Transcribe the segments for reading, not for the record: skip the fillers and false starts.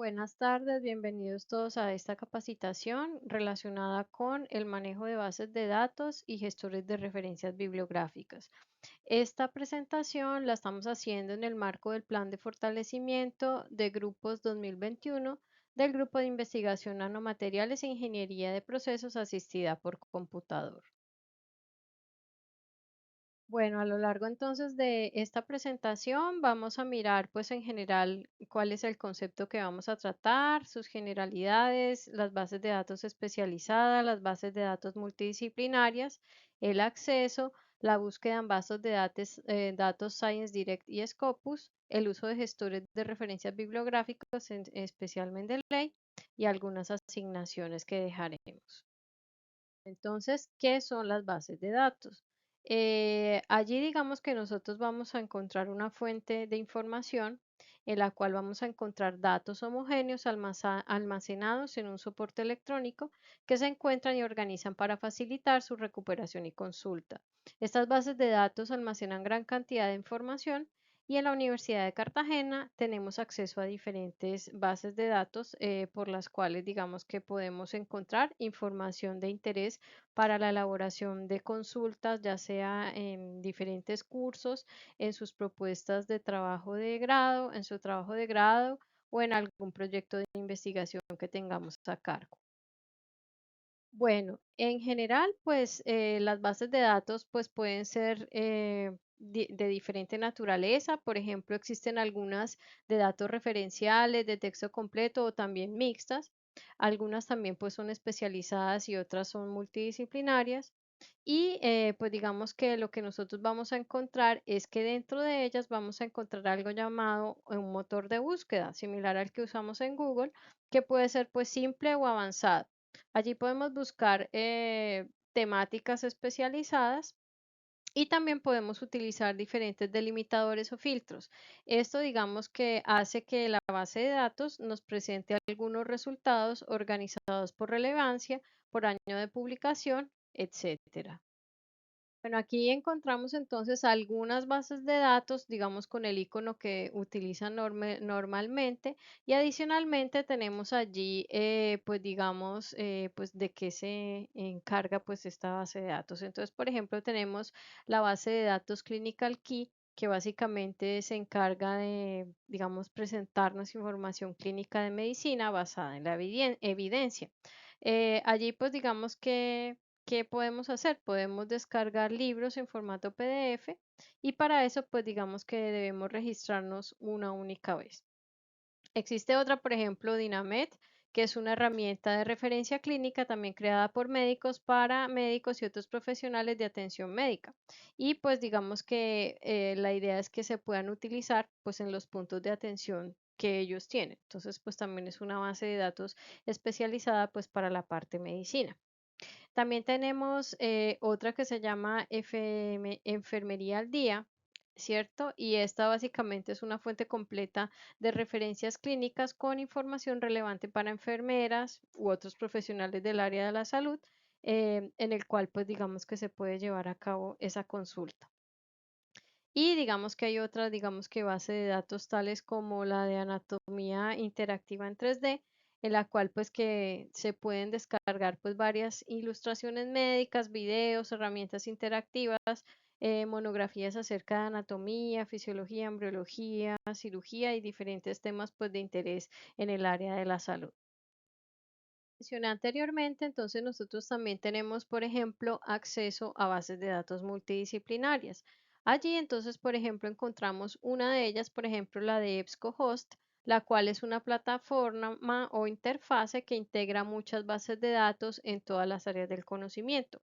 Buenas tardes, bienvenidos todos a esta capacitación relacionada con el manejo de bases de datos y gestores de referencias bibliográficas. Esta presentación la estamos haciendo en el marco del Plan de Fortalecimiento de Grupos 2021 del Grupo de Investigación Nanomateriales e Ingeniería de Procesos asistida por computador. Bueno, a lo largo entonces de esta presentación vamos a mirar pues en general cuál es el concepto que vamos a tratar, sus generalidades, las bases de datos especializadas, las bases de datos multidisciplinarias, el acceso, la búsqueda en bases de datos Science Direct y Scopus, el uso de gestores de referencias bibliográficas, especialmente de ley, y algunas asignaciones que dejaremos. Entonces, ¿qué son las bases de datos? Allí digamos que nosotros vamos a encontrar una fuente de información en la cual vamos a encontrar datos homogéneos almacenados en un soporte electrónico que se encuentran y organizan para facilitar su recuperación y consulta. Estas bases de datos almacenan gran cantidad de información y en la Universidad de Cartagena tenemos acceso a diferentes bases de datos por las cuales digamos que podemos encontrar información de interés para la elaboración de consultas, ya sea en diferentes cursos, en sus propuestas de trabajo de grado, en su trabajo de grado o en algún proyecto de investigación que tengamos a cargo. Bueno, en general, pues las bases de datos pues pueden ser de diferente naturaleza. Por ejemplo, existen algunas de datos referenciales, de texto completo o también mixtas. Algunas también pues son especializadas y otras son multidisciplinarias. Y pues digamos que lo que nosotros vamos a encontrar es que dentro de ellas vamos a encontrar algo llamado un motor de búsqueda, similar al que usamos en Google, que puede ser pues simple o avanzado. Allí podemos buscar temáticas especializadas y también podemos utilizar diferentes delimitadores o filtros. Esto digamos que hace que la base de datos nos presente algunos resultados organizados por relevancia, por año de publicación, etcétera. Bueno, aquí encontramos entonces algunas bases de datos, digamos con el icono que utilizan normalmente y adicionalmente tenemos allí, pues digamos, pues de qué se encarga pues esta base de datos. Entonces, por ejemplo, tenemos la base de datos Clinical Key, que básicamente se encarga de, digamos, presentarnos información clínica de medicina basada en la evidencia. Allí pues digamos que ¿qué podemos hacer? Podemos descargar libros en formato PDF y para eso pues digamos que debemos registrarnos una única vez. Existe otra, por ejemplo, Dinamed, que es una herramienta de referencia clínica también creada por médicos para médicos y otros profesionales de atención médica. Y pues digamos que la idea es que se puedan utilizar pues en los puntos de atención que ellos tienen. Entonces pues también es una base de datos especializada pues para la parte medicina. También tenemos otra que se llama Enfermería al Día, ¿cierto? Y esta básicamente es una fuente completa de referencias clínicas con información relevante para enfermeras u otros profesionales del área de la salud, en el cual pues digamos que se puede llevar a cabo esa consulta. Y digamos que hay otras, digamos que base de datos tales como la de anatomía interactiva en 3D, en la cual pues que se pueden descargar pues varias ilustraciones médicas, videos, herramientas interactivas, monografías acerca de anatomía, fisiología, embriología, cirugía y diferentes temas pues de interés en el área de la salud. Mencioné anteriormente, entonces nosotros también tenemos, por ejemplo, acceso a bases de datos multidisciplinarias. Allí, entonces, por ejemplo, encontramos una de ellas, por ejemplo, la de EBSCOhost, la cual es una plataforma o interfase que integra muchas bases de datos en todas las áreas del conocimiento.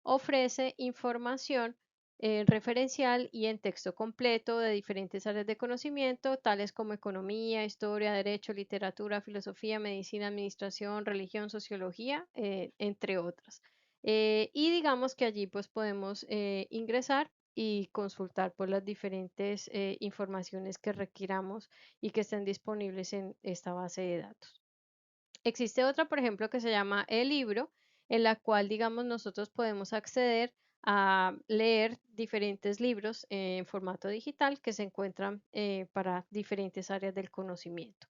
Ofrece información referencial y en texto completo de diferentes áreas de conocimiento, tales como economía, historia, derecho, literatura, filosofía, medicina, administración, religión, sociología, entre otras. Y digamos que allí pues podemos ingresar y consultar por las diferentes informaciones que requiramos y que estén disponibles en esta base de datos. Existe otra, por ejemplo, que se llama El Libro, en la cual, digamos, nosotros podemos acceder a leer diferentes libros en formato digital que se encuentran para diferentes áreas del conocimiento.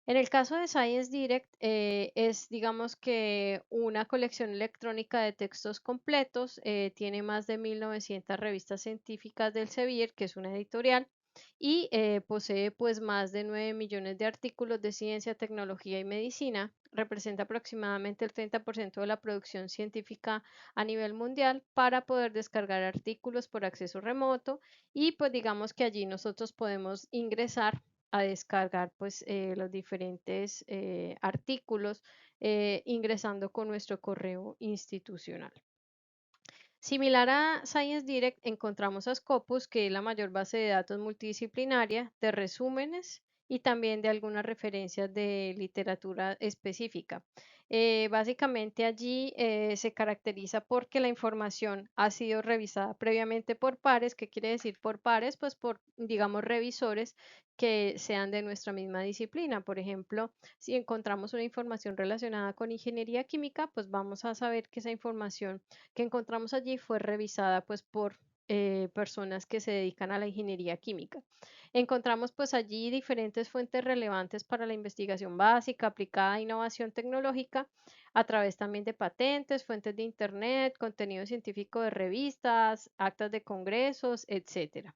En el caso de Science Direct, es, digamos que una colección electrónica de textos completos, tiene más de 1900 revistas científicas del Sevier, que es una editorial, y posee pues más de 9 millones de artículos de ciencia, tecnología y medicina. Representa aproximadamente el 30% de la producción científica a nivel mundial para poder descargar artículos por acceso remoto y pues digamos que allí nosotros podemos ingresar a descargar pues los diferentes artículos ingresando con nuestro correo institucional. Similar a Science Direct, encontramos a Scopus, que es la mayor base de datos multidisciplinaria de resúmenes y también de algunas referencias de literatura específica. Básicamente allí se caracteriza porque la información ha sido revisada previamente por pares. ¿Qué quiere decir por pares? Pues por, digamos, revisores que sean de nuestra misma disciplina. Por ejemplo, si encontramos una información relacionada con ingeniería química, pues vamos a saber que esa información que encontramos allí fue revisada pues por personas que se dedican a la ingeniería química. Encontramos pues allí diferentes fuentes relevantes para la investigación básica, aplicada a innovación tecnológica, a través también de patentes, fuentes de internet, contenido científico de revistas, actas de congresos, etcétera.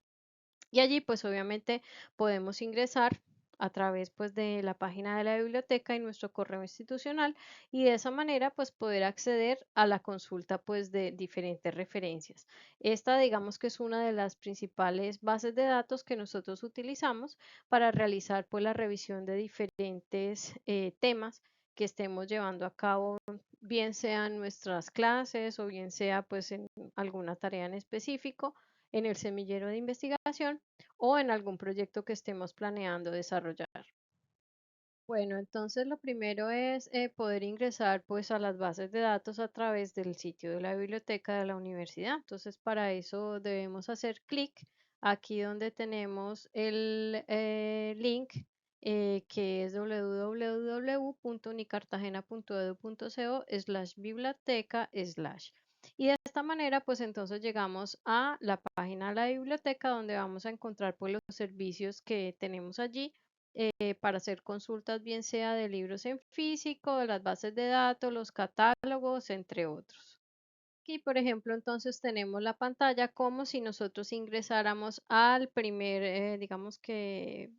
Y allí pues obviamente podemos ingresar a través pues de la página de la biblioteca y nuestro correo institucional y de esa manera pues poder acceder a la consulta pues de diferentes referencias. Esta digamos que es una de las principales bases de datos que nosotros utilizamos para realizar pues la revisión de diferentes temas que estemos llevando a cabo, bien sean nuestras clases o bien sea pues en alguna tarea en específico en el semillero de investigación o en algún proyecto que estemos planeando desarrollar. Bueno, entonces lo primero es poder ingresar pues a las bases de datos a través del sitio de la biblioteca de la universidad. Entonces para eso debemos hacer clic aquí donde tenemos el link que es www.unicartagena.edu.co/biblioteca/. Y de esta manera pues entonces llegamos a la página de la biblioteca donde vamos a encontrar pues los servicios que tenemos allí para hacer consultas, bien sea de libros en físico, de las bases de datos, los catálogos, entre otros. Aquí, por ejemplo, entonces tenemos la pantalla como si nosotros ingresáramos al primer, digamos que,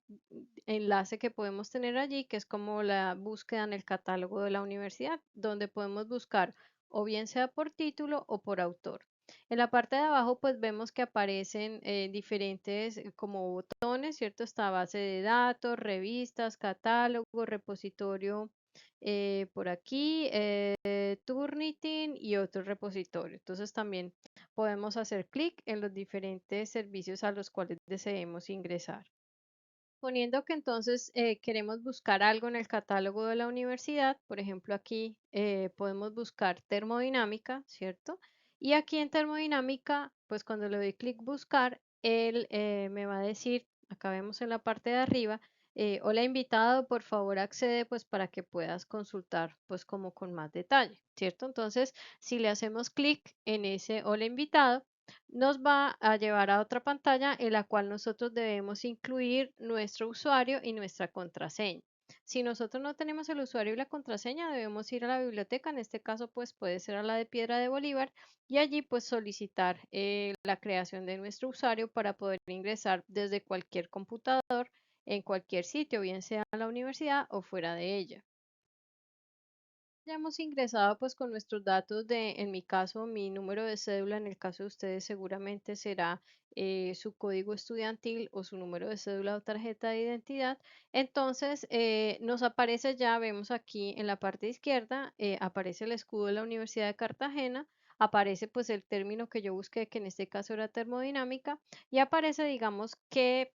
enlace que podemos tener allí, que es como la búsqueda en el catálogo de la universidad, donde podemos buscar o bien sea por título o por autor. En la parte de abajo, pues vemos que aparecen diferentes como botones, ¿cierto? Está base de datos, revistas, catálogo, repositorio por aquí, Turnitin y otro repositorio. Entonces también podemos hacer clic en los diferentes servicios a los cuales deseemos ingresar. Poniendo que entonces queremos buscar algo en el catálogo de la universidad, por ejemplo aquí podemos buscar termodinámica, ¿cierto? Y aquí en termodinámica, pues cuando le doy clic buscar, él me va a decir, acá vemos en la parte de arriba, hola invitado, por favor accede pues para que puedas consultar pues como con más detalle, ¿cierto? Entonces, si le hacemos clic en ese hola invitado, nos va a llevar a otra pantalla en la cual nosotros debemos incluir nuestro usuario y nuestra contraseña. Si nosotros no tenemos el usuario y la contraseña, debemos ir a la biblioteca, en este caso pues puede ser a la de Piedra de Bolívar y allí pues solicitar la creación de nuestro usuario para poder ingresar desde cualquier computador en cualquier sitio, bien sea en la universidad o fuera de ella. Ya hemos ingresado pues con nuestros datos de, en mi caso, mi número de cédula, en el caso de ustedes seguramente será su código estudiantil o su número de cédula o tarjeta de identidad. Entonces nos aparece ya, vemos aquí en la parte izquierda, aparece el escudo de la Universidad de Cartagena, aparece pues el término que yo busqué, que en este caso era termodinámica, y aparece digamos qué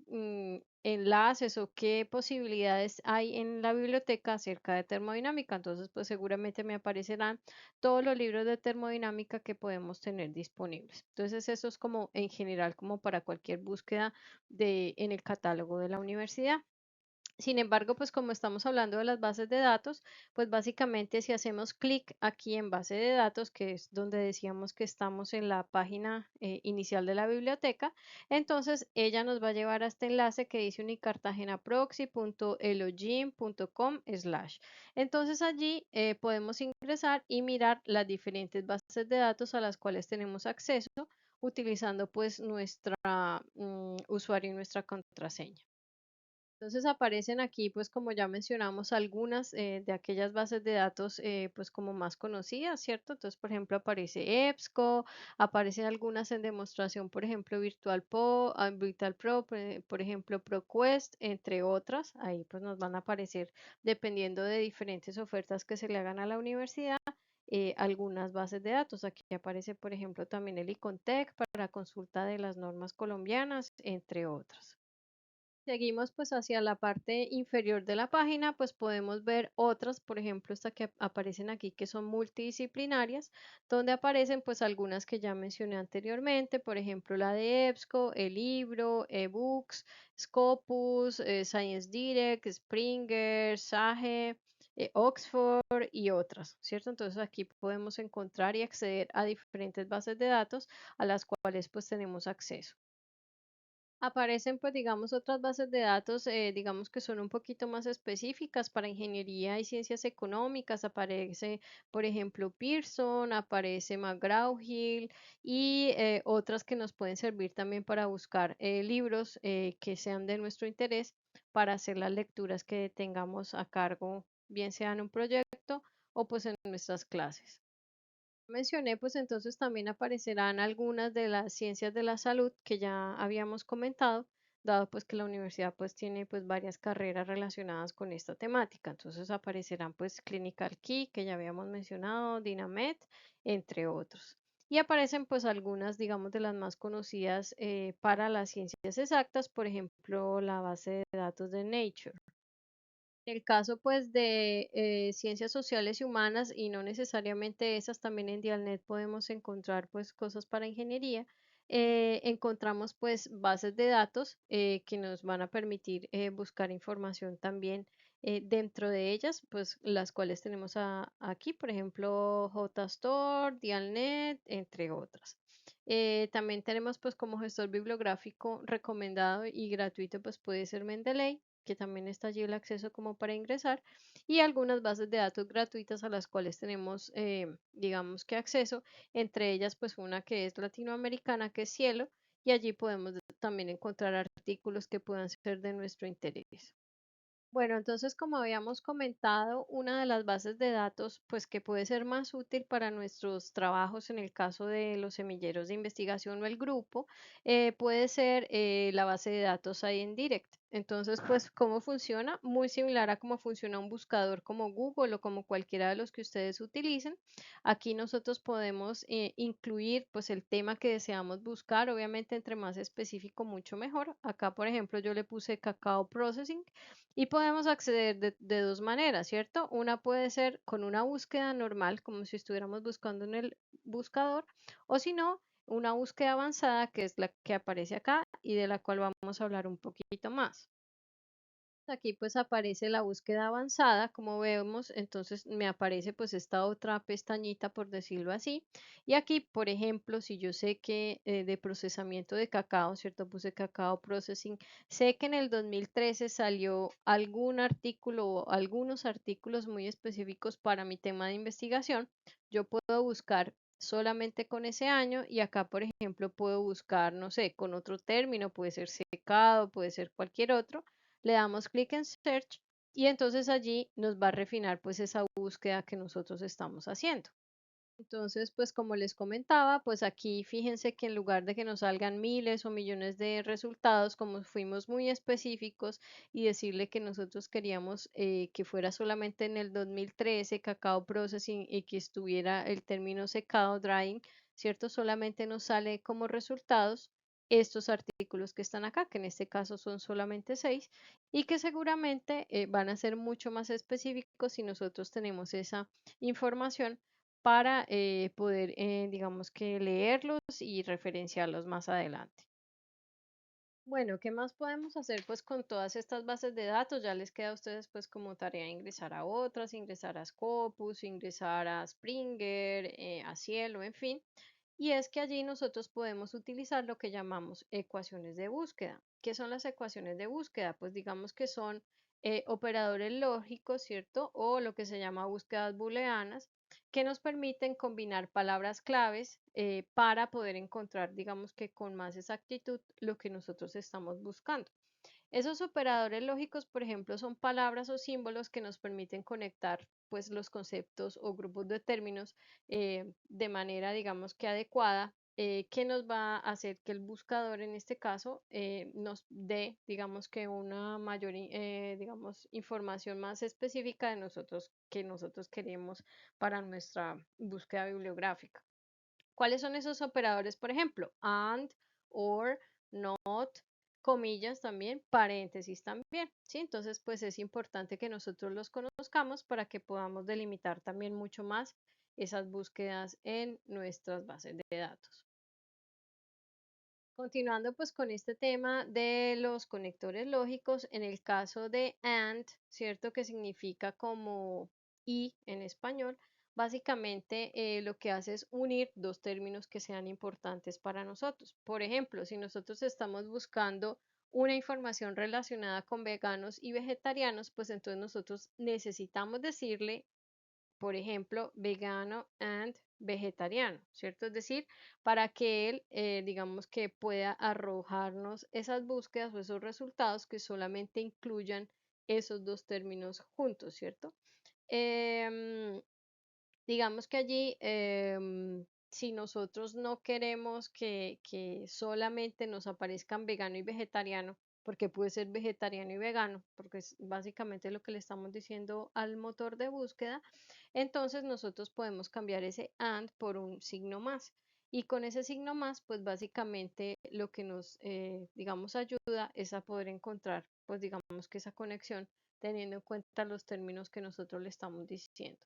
enlaces o qué posibilidades hay en la biblioteca acerca de termodinámica. Entonces, pues seguramente me aparecerán todos los libros de termodinámica que podemos tener disponibles. Entonces, eso es como en general, como para cualquier búsqueda de, en el catálogo de la universidad. Sin embargo, pues como estamos hablando de las bases de datos, pues básicamente si hacemos clic aquí en base de datos, que es donde decíamos que estamos en la página inicial de la biblioteca, entonces ella nos va a llevar a este enlace que dice unicartagenaproxy.elogin.com/. Entonces allí podemos ingresar y mirar las diferentes bases de datos a las cuales tenemos acceso utilizando pues nuestra usuario y nuestra contraseña. Entonces aparecen aquí, pues como ya mencionamos, algunas de aquellas bases de datos, pues como más conocidas, ¿cierto? Entonces, por ejemplo, aparece EBSCO, aparecen algunas en demostración, por ejemplo, Virtual Pro, por ejemplo, ProQuest, entre otras. Ahí pues nos van a aparecer, dependiendo de diferentes ofertas que se le hagan a la universidad, algunas bases de datos. Aquí aparece, por ejemplo, también el ICONTEC para consulta de las normas colombianas, entre otras. Seguimos pues hacia la parte inferior de la página, pues podemos ver otras, por ejemplo, esta que aparecen aquí que son multidisciplinarias, donde aparecen pues algunas que ya mencioné anteriormente, por ejemplo la de EBSCO, el libro, eBooks, Scopus, Science Direct, Springer, Sage, Oxford y otras, ¿cierto? Entonces aquí podemos encontrar y acceder a diferentes bases de datos a las cuales pues tenemos acceso. Aparecen, pues, digamos, otras bases de datos, digamos que son un poquito más específicas para ingeniería y ciencias económicas. Aparece, por ejemplo, Pearson, aparece McGraw-Hill y otras que nos pueden servir también para buscar libros que sean de nuestro interés para hacer las lecturas que tengamos a cargo, bien sea en un proyecto o pues en nuestras clases. Mencioné, pues entonces también aparecerán algunas de las ciencias de la salud que ya habíamos comentado, dado pues que la universidad pues tiene pues varias carreras relacionadas con esta temática. Entonces aparecerán pues Clinical Key, que ya habíamos mencionado, Dynamed, entre otros. Y aparecen pues algunas, digamos, de las más conocidas para las ciencias exactas, por ejemplo, la base de datos de Nature. En el caso, pues, de ciencias sociales y humanas, y no necesariamente esas, también en Dialnet podemos encontrar, pues, cosas para ingeniería. Encontramos, pues, bases de datos que nos van a permitir buscar información también dentro de ellas, pues, las cuales tenemos aquí, por ejemplo, JSTOR, Dialnet, entre otras. También tenemos, pues, como gestor bibliográfico recomendado y gratuito, pues, puede ser Mendeley, que también está allí el acceso como para ingresar, y algunas bases de datos gratuitas a las cuales tenemos, digamos que acceso, entre ellas pues una que es latinoamericana, que es Cielo, y allí podemos también encontrar artículos que puedan ser de nuestro interés. Bueno, entonces, como habíamos comentado, una de las bases de datos, pues que puede ser más útil para nuestros trabajos en el caso de los semilleros de investigación o el grupo, puede ser la base de datos Direct. Entonces, pues, ¿cómo funciona? Muy similar a cómo funciona un buscador como Google o como cualquiera de los que ustedes utilicen. Aquí nosotros podemos incluir, pues, el tema que deseamos buscar. Obviamente, entre más específico, mucho mejor. Acá, por ejemplo, yo le puse cacao processing y podemos acceder de dos maneras, ¿cierto? Una puede ser con una búsqueda normal, como si estuviéramos buscando en el buscador, o si no, una búsqueda avanzada, que es la que aparece acá y de la cual vamos a hablar un poquito más. Aquí pues aparece la búsqueda avanzada, como vemos, entonces me aparece pues esta otra pestañita, por decirlo así. Y aquí, por ejemplo, si yo sé que de procesamiento de cacao, ¿cierto? Puse cacao processing, sé que en el 2013 salió algún artículo o algunos artículos muy específicos para mi tema de investigación. Yo puedo buscar solamente con ese año y acá, por ejemplo, puedo buscar, no sé, con otro término, puede ser secado, puede ser cualquier otro, le damos clic en Search y entonces allí nos va a refinar pues esa búsqueda que nosotros estamos haciendo. Entonces, pues como les comentaba, pues aquí fíjense que en lugar de que nos salgan miles o millones de resultados, como fuimos muy específicos y decirle que nosotros queríamos que fuera solamente en el 2013 cacao processing y que estuviera el término secado, drying, ¿cierto? Solamente nos sale como resultados estos artículos que están acá, que en este caso son solamente 6 y que seguramente van a ser mucho más específicos si nosotros tenemos esa información para poder, digamos que leerlos y referenciarlos más adelante. Bueno, ¿qué más podemos hacer pues con todas estas bases de datos? Ya les queda a ustedes pues como tarea ingresar a otras, ingresar a Scopus, ingresar a Springer, a Cielo, en fin. Y es que allí nosotros podemos utilizar lo que llamamos ecuaciones de búsqueda. ¿Qué son las ecuaciones de búsqueda? Pues digamos que son operadores lógicos, ¿cierto? O lo que se llama búsquedas booleanas, que nos permiten combinar palabras claves para poder encontrar, digamos que con más exactitud, lo que nosotros estamos buscando. Esos operadores lógicos, por ejemplo, son palabras o símbolos que nos permiten conectar pues los conceptos o grupos de términos de manera, digamos que adecuada, que nos va a hacer que el buscador en este caso nos dé, digamos que una mayor, digamos, información más específica de nosotros que nosotros queremos para nuestra búsqueda bibliográfica. ¿Cuáles son esos operadores? Por ejemplo, and, or, not, comillas también, paréntesis también, ¿sí? Entonces, pues es importante que nosotros los conozcamos para que podamos delimitar también mucho más esas búsquedas en nuestras bases de datos. Continuando pues con este tema de los conectores lógicos, en el caso de AND, ¿cierto? Que significa como y en español, básicamente lo que hace es unir dos términos que sean importantes para nosotros. Por ejemplo, si nosotros estamos buscando una información relacionada con veganos y vegetarianos, pues entonces nosotros necesitamos decirle por ejemplo, vegano and vegetariano, ¿cierto? Es decir, para que él, digamos que pueda arrojarnos esas búsquedas o esos resultados que solamente incluyan esos dos términos juntos, ¿cierto? Em, Digamos que allí, si nosotros no queremos que solamente nos aparezcan vegano y vegetariano, porque puede ser vegetariano y vegano, porque es básicamente lo que le estamos diciendo al motor de búsqueda, entonces nosotros podemos cambiar ese and por un signo más. Y con ese signo más, pues básicamente lo que nos, digamos, ayuda es a poder encontrar, pues digamos que esa conexión teniendo en cuenta los términos que nosotros le estamos diciendo.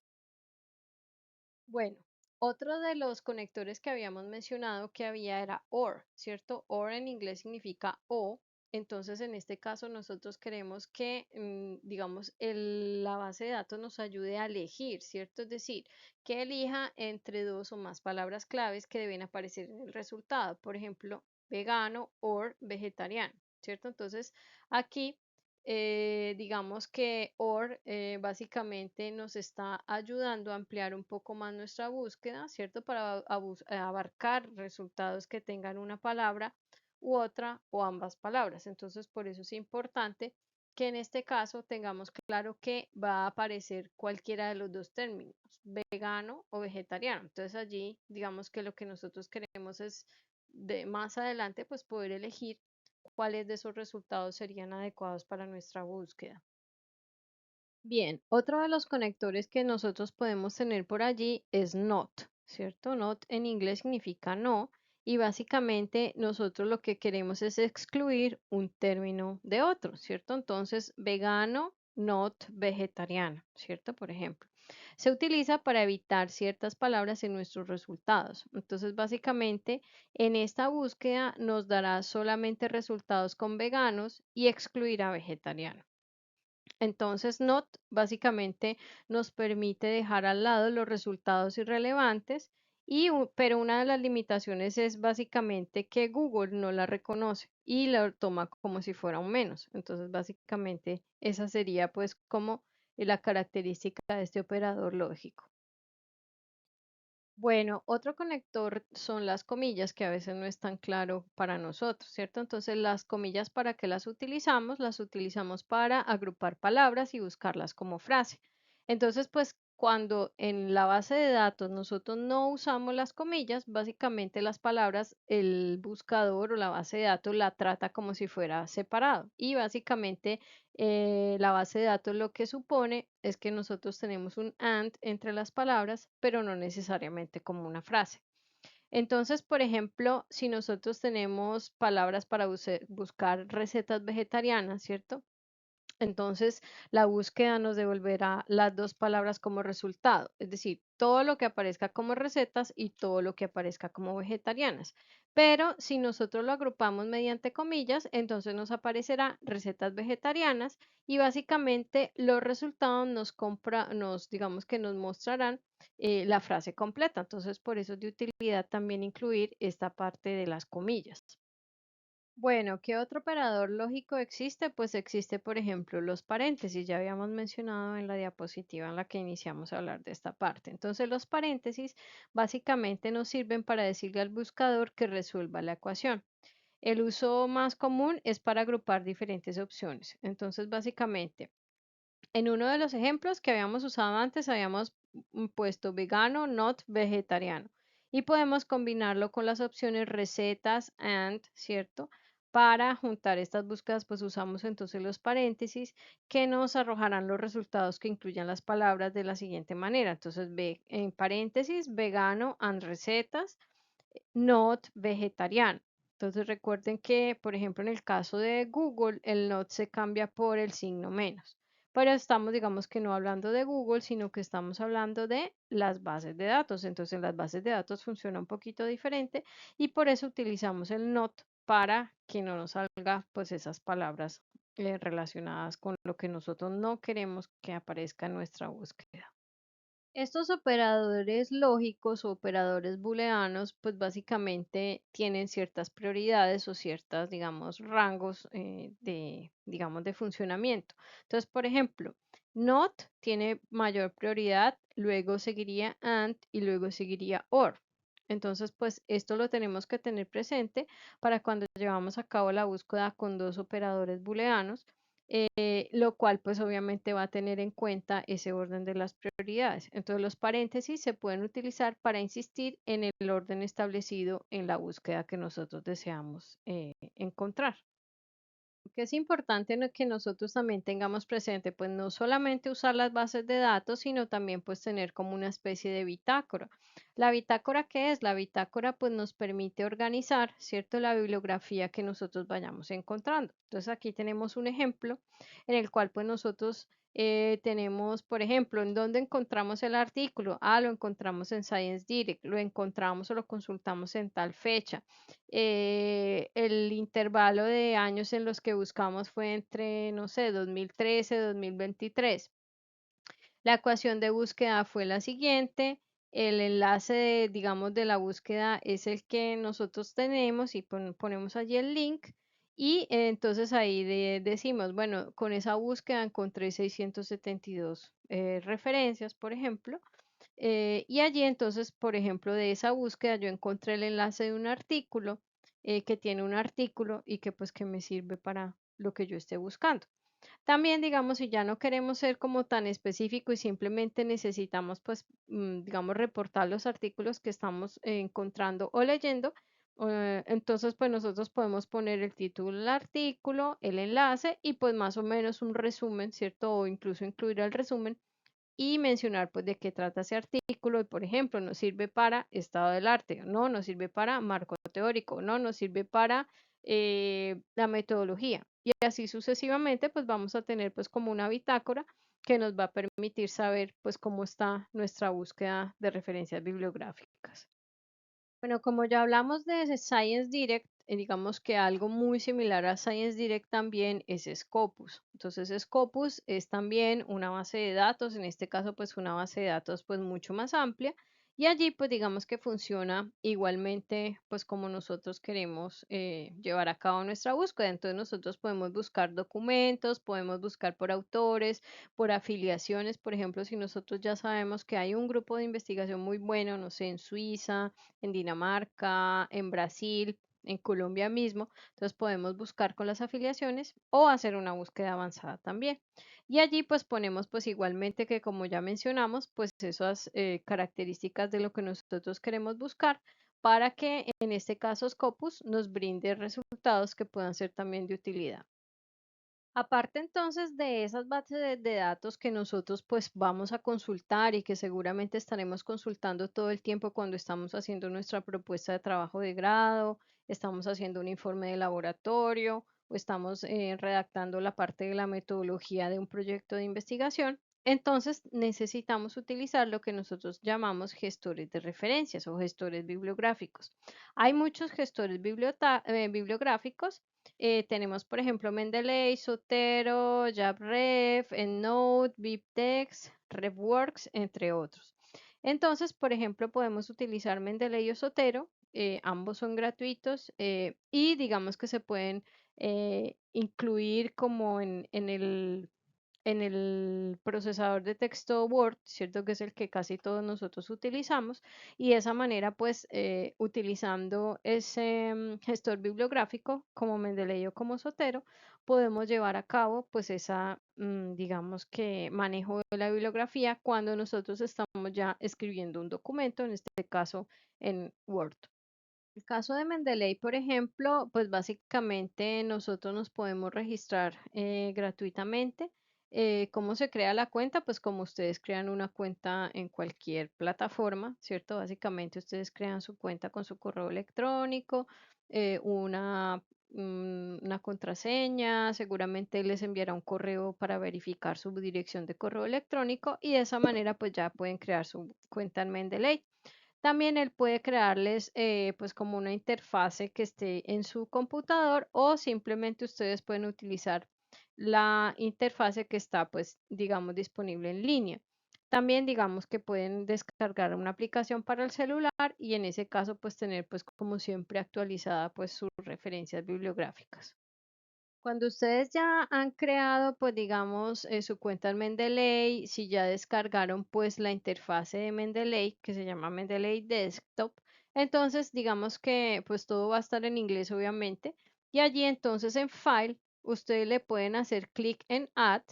Bueno, otro de los conectores que habíamos mencionado que había era OR, ¿cierto? OR en inglés significa o. Entonces, en este caso, nosotros queremos que, digamos, la base de datos nos ayude a elegir, ¿cierto? Es decir, que elija entre dos o más palabras claves que deben aparecer en el resultado. Por ejemplo, vegano o vegetariano, ¿cierto? Entonces, aquí digamos que OR básicamente nos está ayudando a ampliar un poco más nuestra búsqueda, ¿cierto? Para abarcar resultados que tengan una palabra u otra o ambas palabras. Entonces, por eso es importante que en este caso tengamos claro que va a aparecer cualquiera de los dos términos, vegano o vegetariano. Entonces, allí, digamos que lo que nosotros queremos es de más adelante, pues poder elegir cuáles de esos resultados serían adecuados para nuestra búsqueda. Bien, otro de los conectores que nosotros podemos tener por allí es not, ¿cierto? Not en inglés significa no y básicamente nosotros lo que queremos es excluir un término de otro, ¿cierto? Entonces, vegano, not vegetariano, ¿cierto? Por ejemplo, se utiliza para evitar ciertas palabras en nuestros resultados. Entonces, básicamente, en esta búsqueda nos dará solamente resultados con veganos y excluirá vegetariano. Entonces, NOT básicamente nos permite dejar al lado los resultados irrelevantes, pero una de las limitaciones es básicamente que Google no la reconoce y la toma como si fuera un menos. Entonces, básicamente esa sería pues como la característica de este operador lógico. Bueno, otro conector son las comillas, que a veces no es tan claro para nosotros, ¿cierto? Entonces, las comillas, ¿para qué las utilizamos? Las utilizamos para agrupar palabras y buscarlas como frase. Entonces, pues cuando en la base de datos nosotros no usamos las comillas, básicamente las palabras, el buscador o la base de datos la trata como si fuera separado. Y básicamente la base de datos lo que supone es que nosotros tenemos un and entre las palabras, pero no necesariamente como una frase. Entonces, por ejemplo, si nosotros tenemos palabras para buscar recetas vegetarianas, ¿cierto? Entonces, la búsqueda nos devolverá las dos palabras como resultado, es decir, todo lo que aparezca como recetas y todo lo que aparezca como vegetarianas. Pero si nosotros lo agrupamos mediante comillas, entonces nos aparecerá recetas vegetarianas y básicamente los resultados digamos que nos mostrarán la frase completa. Entonces, por eso es de utilidad también incluir esta parte de las comillas. Bueno, ¿qué otro operador lógico existe? Pues existe, por ejemplo, los paréntesis. Ya habíamos mencionado en la diapositiva en la que iniciamos a hablar de esta parte. Entonces, los paréntesis básicamente nos sirven para decirle al buscador que resuelva la ecuación. El uso más común es para agrupar diferentes opciones. Entonces, básicamente, en uno de los ejemplos que habíamos usado antes, habíamos puesto vegano, not vegetariano. Y podemos combinarlo con las opciones recetas and, ¿cierto? Para juntar estas búsquedas, pues usamos entonces los paréntesis que nos arrojarán los resultados que incluyan las palabras de la siguiente manera. Entonces, ve en paréntesis, vegano and recetas, not vegetariano. Entonces recuerden que, por ejemplo, en el caso de Google, el not se cambia por el signo menos. Pero estamos, digamos que no hablando de Google, sino que estamos hablando de las bases de datos. Entonces, en las bases de datos funciona un poquito diferente y por eso utilizamos el not para que no nos salga pues esas palabras relacionadas con lo que nosotros no queremos que aparezca en nuestra búsqueda. Estos operadores lógicos o operadores booleanos, pues básicamente tienen ciertas prioridades o ciertas, digamos, rangos digamos, de funcionamiento. Entonces, por ejemplo, not tiene mayor prioridad, luego seguiría and y luego seguiría or. Entonces, pues esto lo tenemos que tener presente para cuando llevamos a cabo la búsqueda con dos operadores booleanos lo cual pues obviamente va a tener en cuenta ese orden de las prioridades. Entonces los paréntesis se pueden utilizar para insistir en el orden establecido en la búsqueda que nosotros deseamos encontrar. Que es importante que nosotros también tengamos presente, pues no solamente usar las bases de datos, sino también pues tener como una especie de bitácora. La bitácora, ¿qué es? La bitácora pues nos permite organizar, ¿cierto? La bibliografía que nosotros vayamos encontrando. Entonces aquí tenemos un ejemplo en el cual pues nosotros tenemos, por ejemplo, en dónde encontramos el artículo. Ah, lo encontramos en Science Direct, lo encontramos o lo consultamos en tal fecha el intervalo de años en los que buscamos fue entre, no sé, 2013, 2023. La ecuación de búsqueda fue la siguiente. El enlace, digamos, de la búsqueda es el que nosotros tenemos y ponemos allí el link. Y entonces ahí decimos, bueno, con esa búsqueda encontré 672 referencias, por ejemplo. Y allí entonces, por ejemplo, de esa búsqueda yo encontré el enlace de un artículo que tiene un artículo y que pues que me sirve para lo que yo esté buscando. También, digamos, si ya no queremos ser como tan específico y simplemente necesitamos, pues, digamos, reportar los artículos que estamos encontrando o leyendo, entonces, pues nosotros podemos poner el título del artículo, el enlace y pues más o menos un resumen, ¿cierto? O incluso incluir el resumen y mencionar pues de qué trata ese artículo y por ejemplo nos sirve para estado del arte, no nos sirve para marco teórico, no nos sirve para la metodología y así sucesivamente pues vamos a tener pues como una bitácora que nos va a permitir saber pues cómo está nuestra búsqueda de referencias bibliográficas. Bueno, como ya hablamos de Science Direct, digamos que algo muy similar a Science Direct también es Scopus. Entonces, Scopus es también una base de datos, en este caso, pues una base de datos pues mucho más amplia. Y allí, pues digamos que funciona igualmente, pues como nosotros queremos llevar a cabo nuestra búsqueda. Entonces, nosotros podemos buscar documentos, podemos buscar por autores, por afiliaciones. Por ejemplo, si nosotros ya sabemos que hay un grupo de investigación muy bueno, no sé, en Suiza, en Dinamarca, en Brasil, en Colombia mismo. Entonces podemos buscar con las afiliaciones o hacer una búsqueda avanzada también. Y allí pues ponemos pues igualmente que como ya mencionamos pues esas características de lo que nosotros queremos buscar para que en este caso Scopus nos brinde resultados que puedan ser también de utilidad. Aparte entonces de esas bases de datos que nosotros pues vamos a consultar y que seguramente estaremos consultando todo el tiempo cuando estamos haciendo nuestra propuesta de trabajo de grado, estamos haciendo un informe de laboratorio o estamos redactando la parte de la metodología de un proyecto de investigación, Entonces necesitamos utilizar lo que nosotros llamamos gestores de referencias o gestores bibliográficos. Hay muchos gestores bibliográficos. Tenemos, por ejemplo, Mendeley, Zotero, JabRef, EndNote, BibTeX, RefWorks, entre otros. Entonces, por ejemplo, podemos utilizar Mendeley o Zotero. Ambos son gratuitos y digamos que se pueden incluir como en el procesador de texto Word, ¿cierto? Que es el que casi todos nosotros utilizamos. Y de esa manera, pues, utilizando ese gestor bibliográfico como Mendeley o como Zotero, podemos llevar a cabo, pues, esa, digamos que manejo de la bibliografía cuando nosotros estamos ya escribiendo un documento, en este caso en Word. El caso de Mendeley, por ejemplo, pues básicamente nosotros nos podemos registrar gratuitamente. ¿Cómo se crea la cuenta? Pues como ustedes crean una cuenta en cualquier plataforma, ¿cierto? Básicamente ustedes crean su cuenta con su correo electrónico, una contraseña, seguramente les enviará un correo para verificar su dirección de correo electrónico y de esa manera pues ya pueden crear su cuenta en Mendeley. También él puede crearles pues como una interfase que esté en su computador o simplemente ustedes pueden utilizar la interfase que está pues digamos disponible en línea. También digamos que pueden descargar una aplicación para el celular y en ese caso pues tener pues como siempre actualizada pues sus referencias bibliográficas. Cuando ustedes ya han creado, pues digamos, su cuenta en Mendeley, si ya descargaron pues la interfase de Mendeley, que se llama Mendeley Desktop, entonces digamos que pues todo va a estar en inglés obviamente, y allí entonces en File, ustedes le pueden hacer clic en Add,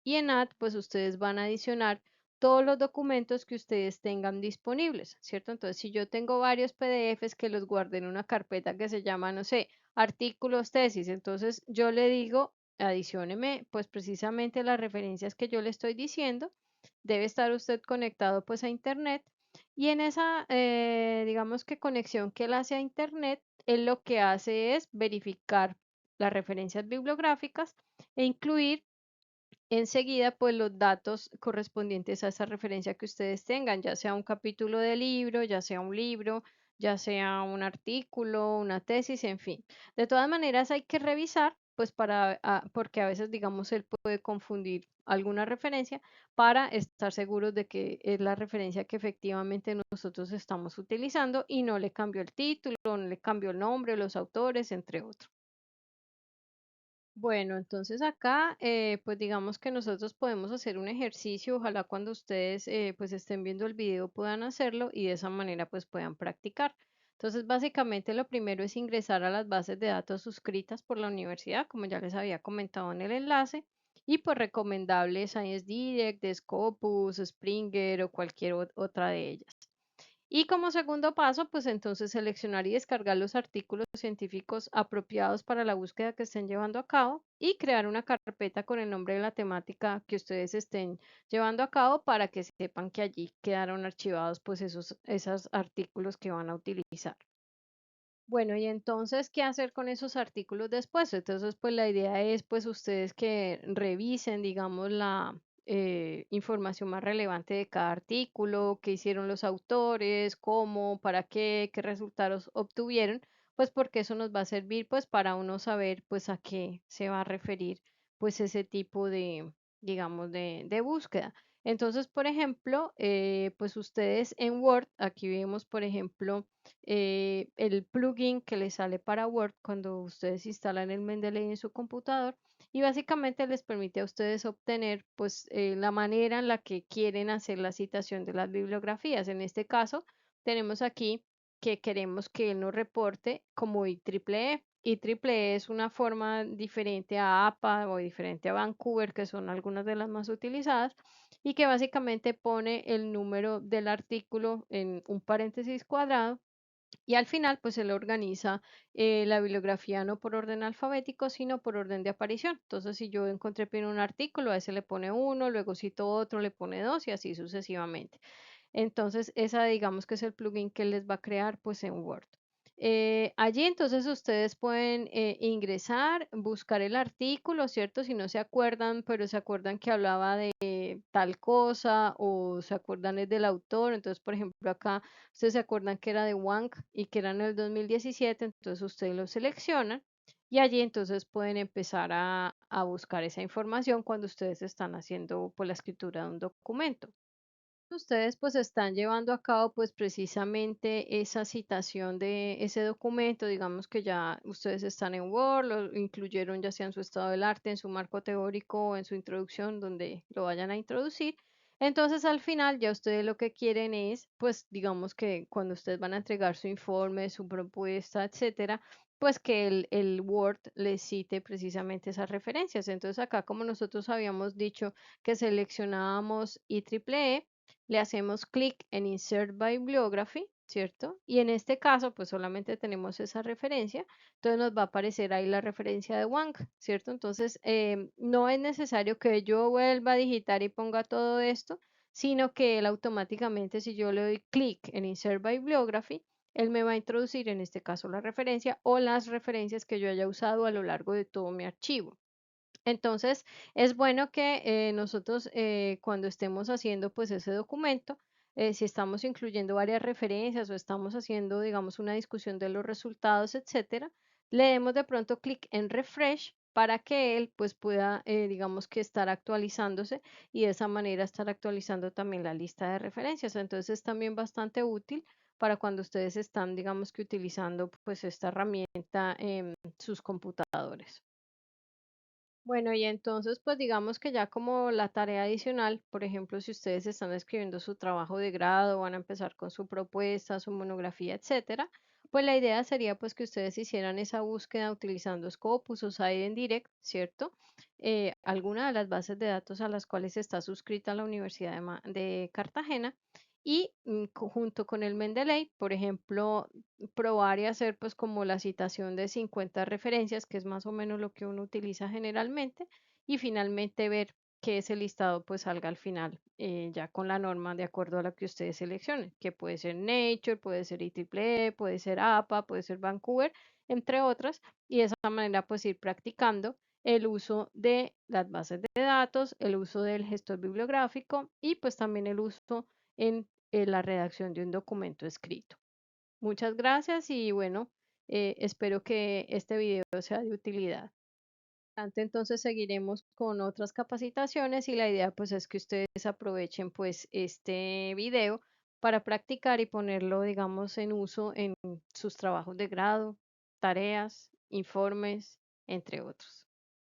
y en Add pues ustedes van a adicionar todos los documentos que ustedes tengan disponibles, ¿cierto? Entonces si yo tengo varios PDFs que los guardé en una carpeta que se llama, no sé, artículos, tesis. Entonces yo le digo, adicióneme pues precisamente las referencias que yo le estoy diciendo. Debe estar usted conectado pues a internet y en esa, digamos que conexión que él hace a internet, él lo que hace es verificar las referencias bibliográficas e incluir enseguida pues los datos correspondientes a esa referencia que ustedes tengan, ya sea un capítulo de libro, ya sea un libro, ya sea un artículo, una tesis, en fin. De todas maneras hay que revisar pues porque a veces digamos él puede confundir alguna referencia para estar seguros de que es la referencia que efectivamente nosotros estamos utilizando y no le cambió el título, no le cambió el nombre, los autores, entre otros. Bueno, entonces acá, pues digamos que nosotros podemos hacer un ejercicio, ojalá cuando ustedes pues estén viendo el video puedan hacerlo y de esa manera pues puedan practicar. Entonces, básicamente lo primero es ingresar a las bases de datos suscritas por la universidad, como ya les había comentado en el enlace, y pues recomendable ScienceDirect, Scopus, Springer o cualquier otra de ellas. Y como segundo paso, pues entonces seleccionar y descargar los artículos científicos apropiados para la búsqueda que estén llevando a cabo y crear una carpeta con el nombre de la temática que ustedes estén llevando a cabo para que sepan que allí quedaron archivados pues esos artículos que van a utilizar. Bueno, y entonces, ¿qué hacer con esos artículos después? Entonces, pues la idea es, pues ustedes que revisen, digamos, la información más relevante de cada artículo, qué hicieron los autores, cómo, para qué, qué resultados obtuvieron, pues porque eso nos va a servir, pues, para uno saber, pues, a qué se va a referir, pues, ese tipo de, digamos, de búsqueda. Entonces, por ejemplo, pues ustedes en Word, aquí vemos, por ejemplo, el plugin que les sale para Word cuando ustedes instalan el Mendeley en su computador y básicamente les permite a ustedes obtener pues la manera en la que quieren hacer la citación de las bibliografías. En este caso, tenemos aquí que queremos que él nos reporte como IEEE. IEEE es una forma diferente a APA o diferente a Vancouver, que son algunas de las más utilizadas, y que básicamente pone el número del artículo en un paréntesis cuadrado y al final, pues él organiza la bibliografía no por orden alfabético, sino por orden de aparición. Entonces, si yo encontré primero un artículo, a ese le pone uno, luego cito otro, le pone dos y así sucesivamente. Entonces, esa digamos que es el plugin que les va a crear pues en Word. Allí entonces ustedes pueden ingresar, buscar el artículo, ¿cierto? Si no se acuerdan, pero se acuerdan que hablaba de tal cosa o se acuerdan es del autor. Entonces, por ejemplo, acá ustedes se acuerdan que era de Wang y que era en el 2017, entonces ustedes lo seleccionan y allí entonces pueden empezar a buscar esa información cuando ustedes están haciendo pues, la escritura de un documento. Ustedes pues están llevando a cabo pues precisamente esa citación de ese documento, digamos que ya ustedes están en Word, lo incluyeron ya sea en su estado del arte, en su marco teórico o en su introducción donde lo vayan a introducir. Entonces al final ya ustedes lo que quieren es pues digamos que cuando ustedes van a entregar su informe, su propuesta, etcétera, pues que el Word les cite precisamente esas referencias. Entonces acá como nosotros habíamos dicho que seleccionábamos IEEE, le hacemos clic en Insert Bibliography, ¿cierto? Y en este caso, pues solamente tenemos esa referencia, entonces nos va a aparecer ahí la referencia de Wang, ¿cierto? Entonces, no es necesario que yo vuelva a digitar y ponga todo esto, sino que él automáticamente, si yo le doy clic en Insert Bibliography, él me va a introducir en este caso la referencia o las referencias que yo haya usado a lo largo de todo mi archivo. Entonces, es bueno que nosotros cuando estemos haciendo pues ese documento, si estamos incluyendo varias referencias o estamos haciendo, digamos, una discusión de los resultados, etcétera, le demos de pronto clic en refresh para que él pues pueda, digamos que estar actualizándose y de esa manera estar actualizando también la lista de referencias. Entonces, es también bastante útil para cuando ustedes están, digamos que utilizando pues esta herramienta en sus computadores. Bueno, y entonces, pues digamos que ya como la tarea adicional, por ejemplo, si ustedes están escribiendo su trabajo de grado, van a empezar con su propuesta, su monografía, etcétera, pues la idea sería pues que ustedes hicieran esa búsqueda utilizando Scopus o Science Direct, ¿cierto? Alguna de las bases de datos a las cuales está suscrita la Universidad de Cartagena y junto con el Mendeley, por ejemplo, probar y hacer pues como la citación de 50 referencias, que es más o menos lo que uno utiliza generalmente, y finalmente ver que ese listado pues salga al final ya con la norma de acuerdo a la que ustedes seleccionen, que puede ser Nature, puede ser IEEE, puede ser APA, puede ser Vancouver, entre otras, y de esa manera pues ir practicando el uso de las bases de datos, el uso del gestor bibliográfico y pues también el uso en la redacción de un documento escrito. Muchas gracias y bueno, espero que este video sea de utilidad. Entonces seguiremos con otras capacitaciones y la idea pues es que ustedes aprovechen pues este video para practicar y ponerlo digamos en uso en sus trabajos de grado, tareas, informes, entre otros.